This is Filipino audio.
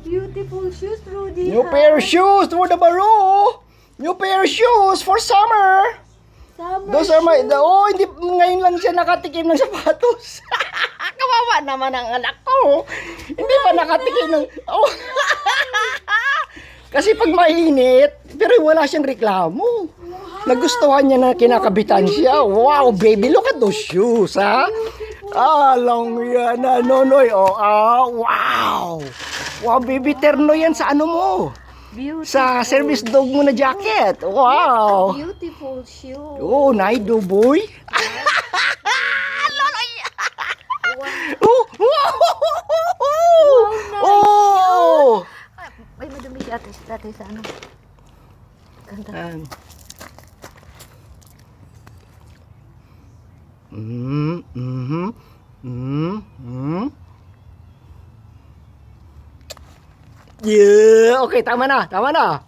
beautiful shoes, Rudy. New pair of shoes for the baro. New pair of shoes for summer. Summer Those are my, shoes. oh, hindi, ngayon lang siya nakatikim ng sapatos. Kawawa naman ang anak ko. Hindi pa nakatikim ng, oh. Kasi pag mainit, pero wala siyang reklamo. Nagustuhan niya na kinakabitan siya. Wow, baby, look at those shoes, ha? Long yan, Nonoy. Oh, wow. Wow, baby, terno yan sa ano mo? Beautiful. Sa service dog mo na jacket. Wow. Beautiful shoes. Oh, naido, boy. Nonoy. Oh, wow. Oh. Ay, madumi si ate sa ano. Ganda. Yeah, okay, tama na, tama na.